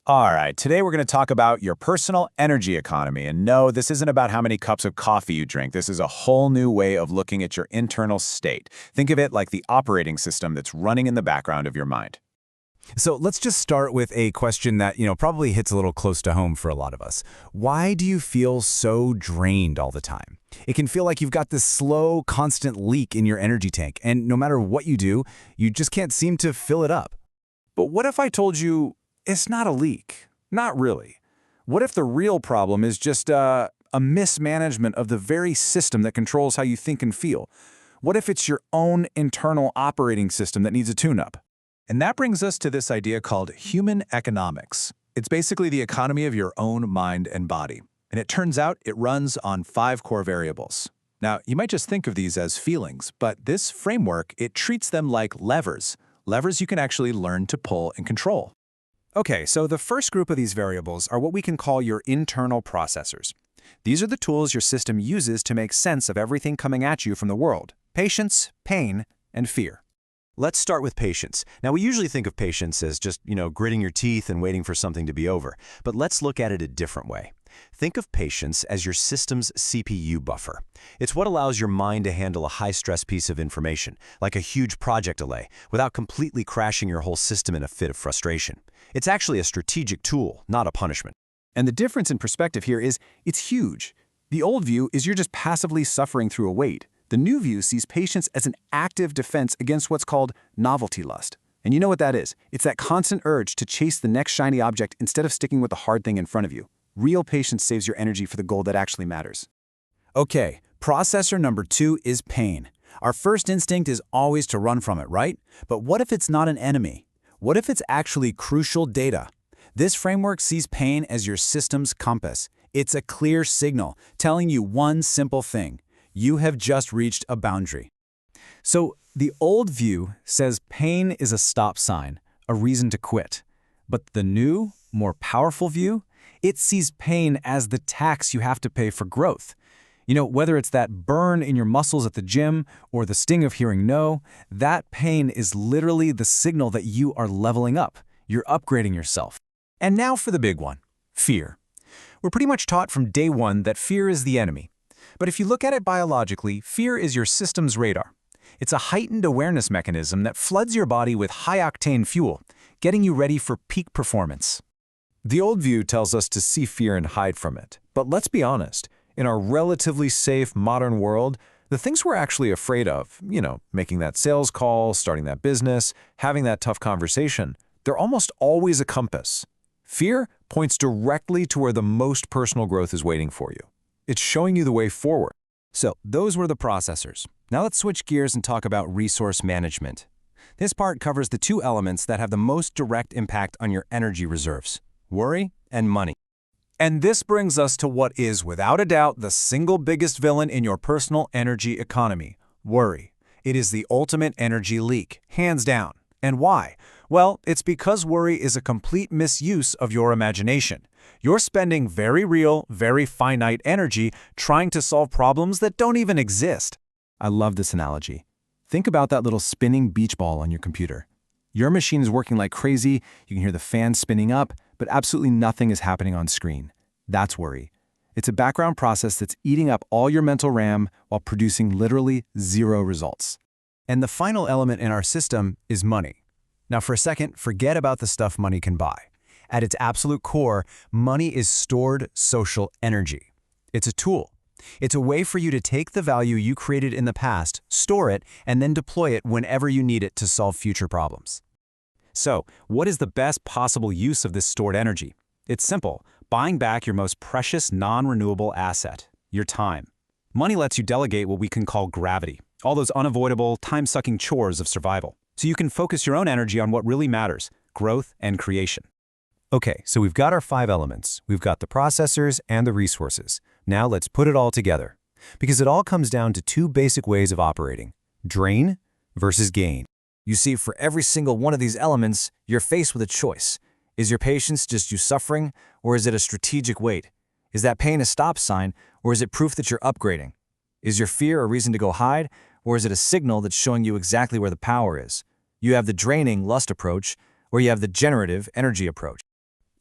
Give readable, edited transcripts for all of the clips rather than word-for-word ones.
All right, today we're going to talk about your personal energy economy. And no, this isn't about how many cups of coffee you drink. This is a whole new way of looking at your internal state. Think of it like the operating system that's running in the background of your mind. So let's just start with a question that, probably hits a little close to home for a lot of us. Why do you feel so drained all the time? It can feel like you've got this slow, constant leak in your energy tank, and no matter what you do, you just can't seem to fill it up. But what if I told you it's not a leak? Not really. What if the real problem is just a mismanagement of the very system that controls how you think and feel? What if it's your own internal operating system that needs a tune-up? And that brings us to this idea called human economics. It's basically the economy of your own mind and body. And it turns out it runs on 5 core variables. Now, you might just think of these as feelings, but this framework, it treats them like levers. Levers you can actually learn to pull and control. Okay, so the first group of these variables are what we can call your internal processors. These are the tools your system uses to make sense of everything coming at you from the world: patience, pain, and fear. Let's start with patience. Now, we usually think of patience as just, gritting your teeth and waiting for something to be over. But let's look at it a different way. Think of patience as your system's CPU buffer. It's what allows your mind to handle a high-stress piece of information, like a huge project delay, without completely crashing your whole system in a fit of frustration. It's actually a strategic tool, not a punishment. And the difference in perspective here is it's huge. The old view is you're just passively suffering through a wait. The new view sees patience as an active defense against what's called novelty lust. And you know what that is? It's that constant urge to chase the next shiny object instead of sticking with the hard thing in front of you. Real patience saves your energy for the goal that actually matters. Okay, processor number 2 is pain. Our first instinct is always to run from it, right? But what if it's not an enemy? What if it's actually crucial data? This framework sees pain as your system's compass. It's a clear signal telling you one simple thing: you have just reached a boundary. So the old view says pain is a stop sign, a reason to quit. But the new, more powerful view, it sees pain as the tax you have to pay for growth. Whether it's that burn in your muscles at the gym or the sting of hearing no, that pain is literally the signal that you are leveling up. You're upgrading yourself. And now for the big one: fear. We're pretty much taught from day one that fear is the enemy. But if you look at it biologically, fear is your system's radar. It's a heightened awareness mechanism that floods your body with high-octane fuel, getting you ready for peak performance. The old view tells us to see fear and hide from it. But let's be honest, in our relatively safe modern world, the things we're actually afraid of, making that sales call, starting that business, having that tough conversation, they're almost always a compass. Fear points directly to where the most personal growth is waiting for you. It's showing you the way forward. So those were the processors. Now let's switch gears and talk about resource management. This part covers the 2 elements that have the most direct impact on your energy reserves: worry and money. And this brings us to what is, without a doubt, the single biggest villain in your personal energy economy: worry. It is the ultimate energy leak, hands down. And why? Well, it's because worry is a complete misuse of your imagination. You're spending very real, very finite energy trying to solve problems that don't even exist. I love this analogy. Think about that little spinning beach ball on your computer. Your machine is working like crazy, you can hear the fan spinning up, but absolutely nothing is happening on screen. That's worry. It's a background process that's eating up all your mental RAM while producing literally 0 results. And the final element in our system is money. Now for a second, forget about the stuff money can buy. At its absolute core, money is stored social energy. It's a tool. It's a way for you to take the value you created in the past, store it, and then deploy it whenever you need it to solve future problems. So, what is the best possible use of this stored energy? It's simple: buying back your most precious non-renewable asset, your time. Money lets you delegate what we can call gravity, all those unavoidable, time-sucking chores of survival, so you can focus your own energy on what really matters: growth and creation. Okay, so we've got our 5 elements. We've got the processors and the resources. Now let's put it all together. Because it all comes down to 2 basic ways of operating: drain versus gain. You see, for every single one of these elements, you're faced with a choice. Is your patience just you suffering, or is it a strategic wait? Is that pain a stop sign, or is it proof that you're upgrading? Is your fear a reason to go hide, or is it a signal that's showing you exactly where the power is? You have the draining lust approach, or you have the generative energy approach.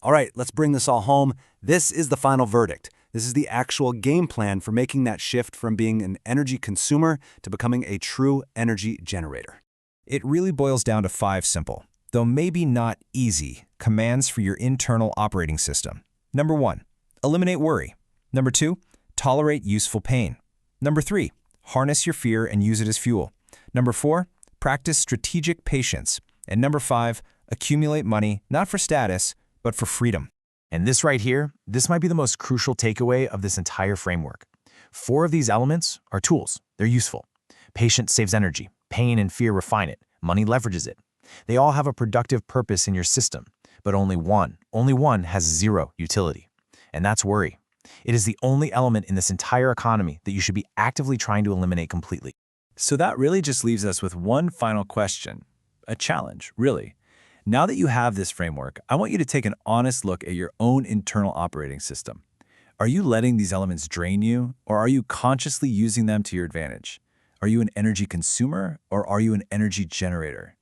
All right, let's bring this all home. This is the final verdict. This is the actual game plan for making that shift from being an energy consumer to becoming a true energy generator. It really boils down to 5 simple, though maybe not easy, commands for your internal operating system. Number 1, eliminate worry. Number 2, tolerate useful pain. Number 3, harness your fear and use it as fuel. Number 4, practice strategic patience. And number 5, accumulate money, not for status, but for freedom. And this right here, this might be the most crucial takeaway of this entire framework. 4 of these elements are tools. They're useful. Patience saves energy. Pain and fear refine it. Money leverages it. They all have a productive purpose in your system, but only one has zero utility. And that's worry. It is the only element in this entire economy that you should be actively trying to eliminate completely. So that really just leaves us with one final question, a challenge, really. Now that you have this framework, I want you to take an honest look at your own internal operating system. Are you letting these elements drain you, or are you consciously using them to your advantage? Are you an energy consumer, or are you an energy generator?